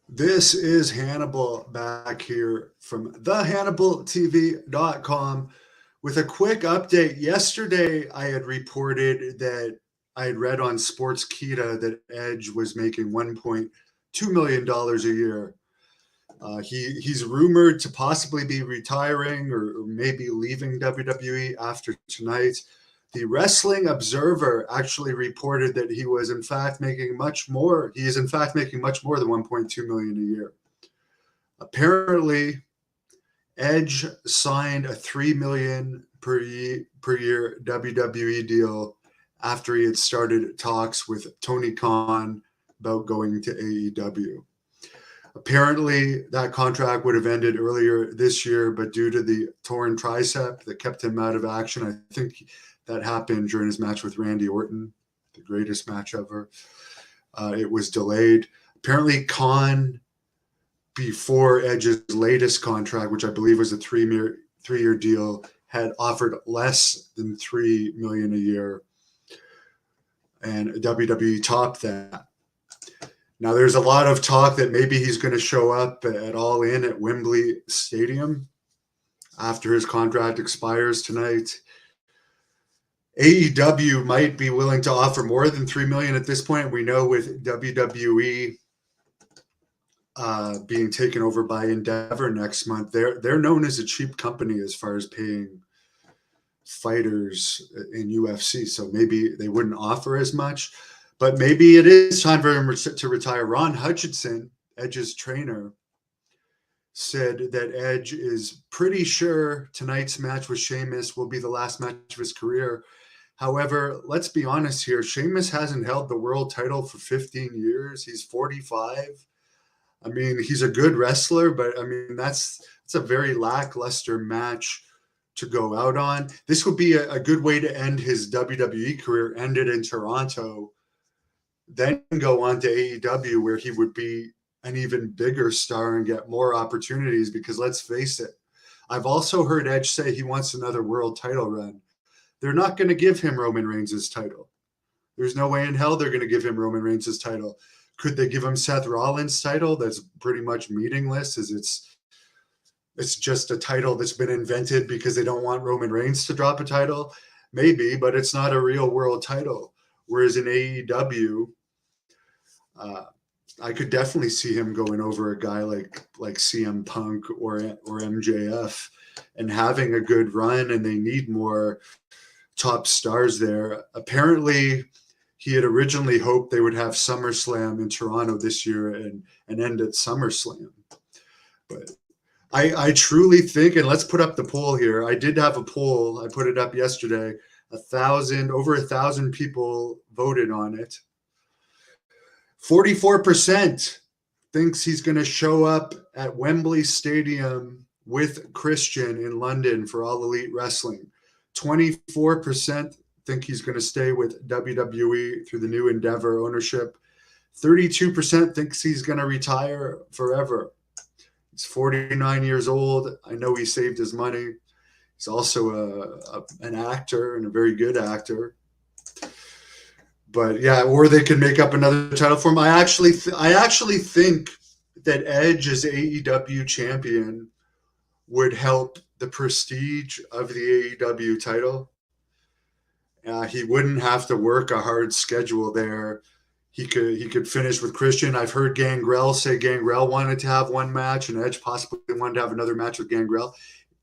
This is Hannibal back here from thehannibaltv.com with a quick update. Yesterday, I had reported that I had read on Sportskeeda that Edge was making $1.2 million a year. He's rumored to possibly be retiring or maybe leaving WWE after tonight. The Wrestling Observer actually reported that he was in fact making much more. He is in fact making much more than 1.2 million a year. Apparently, Edge signed a 3 million per year WWE deal after he had started talks with Tony Khan about going to AEW. Apparently, that contract would have ended earlier this year, but due to the torn tricep that kept him out of action, I think that happened during his match with Randy Orton, the greatest match ever. It was delayed. Apparently, Khan, before Edge's latest contract, which I believe was a three-year deal, had offered less than $3 million a year, and WWE topped that. Now, there's a lot of talk that maybe he's going to show up at All In at Wembley Stadium after his contract expires tonight. AEW might be willing to offer more than $3 million at this point. We know with WWE being taken over by Endeavor next month, they're known as a cheap company as far as paying fighters in UFC. So maybe they wouldn't offer as much. But maybe it is time for him to retire. Ron Hutchinson, Edge's trainer, said that Edge is pretty sure tonight's match with Sheamus will be the last match of his career. However, let's be honest here. Sheamus hasn't held the world title for 15 years. He's 45. I mean, he's a good wrestler, but I mean, that's a very lackluster match to go out on. This would be a good way to end his WWE career, end it in Toronto, then go on to AEW, where he would be an even bigger star and get more opportunities. Because let's face it, I've also heard Edge say he wants another world title run. They're not going to give him Roman Reigns' title. There's no way in hell they're going to give him Roman Reigns' title. Could they give him Seth Rollins' title? That's pretty much meaningless, as it's just a title that's been invented because they don't want Roman Reigns to drop a title. Maybe, but it's not a real world title. Whereas in AEW, I could definitely see him going over a guy like CM Punk or MJF and having a good run, and they need more top stars there. Apparently, he had originally hoped they would have SummerSlam in Toronto this year and end at SummerSlam. But I truly think, and let's put up the poll here. I did have a poll. I put it up yesterday. Over 1,000 people voted on it. 44% thinks he's going to show up at Wembley Stadium with Christian in London for All Elite Wrestling. 24% think he's going to stay with WWE through the new Endeavor ownership. 32% thinks he's going to retire forever. He's 49 years old. I know he saved his money. He's also an actor, and a very good actor. But yeah, or they could make up another title for him. I actually think that Edge as AEW champion would help the prestige of the AEW title. He wouldn't have to work a hard schedule there. He could finish with Christian. I've heard Gangrel say Gangrel wanted to have one match, and Edge possibly wanted to have another match with Gangrel.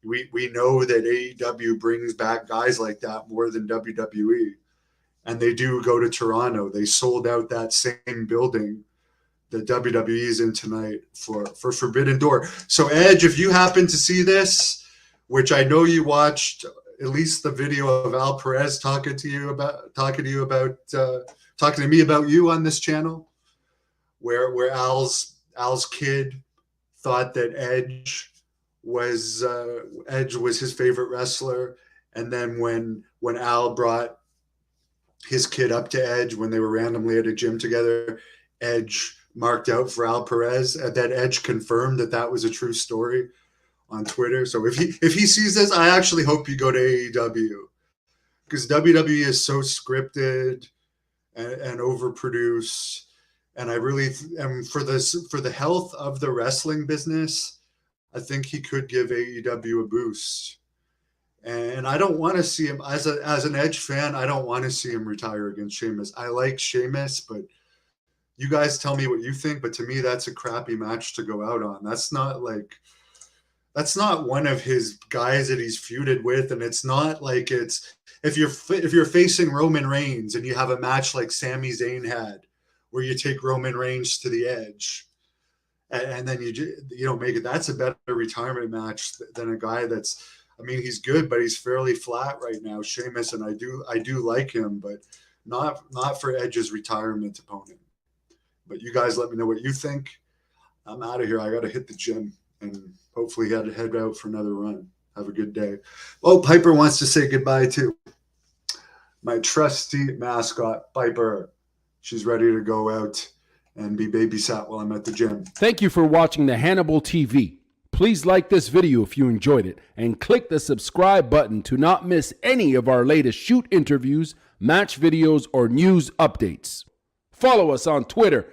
We know that AEW brings back guys like that more than WWE. And they do go to Toronto. They sold out that same building that WWE is in tonight for Forbidden Door. So Edge, if you happen to see this, which I know you watched at least the video of Al Perez talking to me about you on this channel, where Al's kid thought that Edge was his favorite wrestler, and then when Al brought his kid up to Edge when they were randomly at a gym together, Edge marked out for Al Perez, and that Edge confirmed that was a true story on Twitter. So if he sees this, I actually hope you go to AEW, because WWE is so scripted and overproduced, And I really, and for the health of the wrestling business, I think he could give AEW a boost. And I don't want to see him as an Edge fan. I don't want to see him retire against Sheamus. I like Sheamus, but you guys tell me what you think. But to me, that's a crappy match to go out on. That's not one of his guys that he's feuded with, and it's not like it's if you're facing Roman Reigns and you have a match like Sami Zayn had, where you take Roman Reigns to the Edge, and then you don't make it. That's a better retirement match than a guy that's. I mean, he's good, but he's fairly flat right now, Sheamus, and I do like him, but not for Edge's retirement opponent. But you guys, let me know what you think. I'm out of here. I got to hit the gym and hopefully head out for another run. Have a good day. Oh, Piper wants to say goodbye too. My trusty mascot, Piper. She's ready to go out and be babysat while I'm at the gym. Thank you for watching the Hannibal TV. Please like this video if you enjoyed it and click the subscribe button to not miss any of our latest shoot interviews, match videos, or news updates. Follow us on Twitter